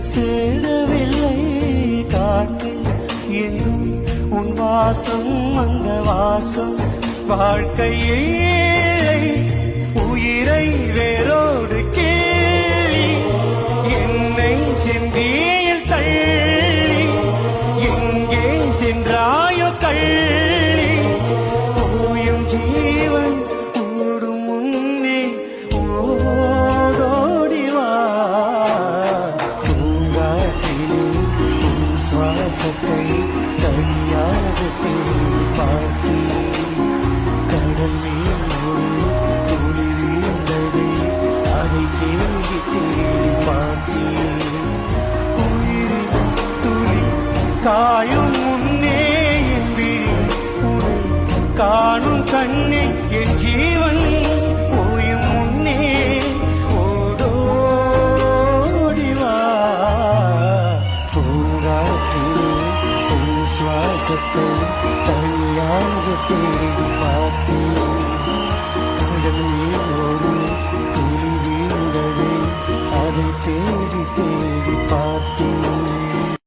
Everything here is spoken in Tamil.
சேரவில்லை காற்றில் எங்கும் உன் வாசம் அந்த வாசம் வாழ்க்கையை உயிரை வேரோடு கேளி என்னை செந்தியில் தள்ளி எங்கே சென்றாயோ கள்ளி போயும் ஜீவன் ஓடும் முன்னே ஓடோடிவா பூங்காற்றிலே உன் சுவாசத்தை தனியாக தேடி பார்த்தேன் கடல் மேல் ஒரு துளி வீழ்ந்ததே அதை தேடி தேடி பார்த்தேன் உயிரின் துளி காயும் முன்னே என் விழி உன்னை காணும் கண்ணே என் ஜீவன் ஓயும் முன்னே ஓடோடிவா பூங்காற்றிலே உன் சுவாசத்தை தனியாக தேடி பார்த்தேன் கடல் நீர் ஒரு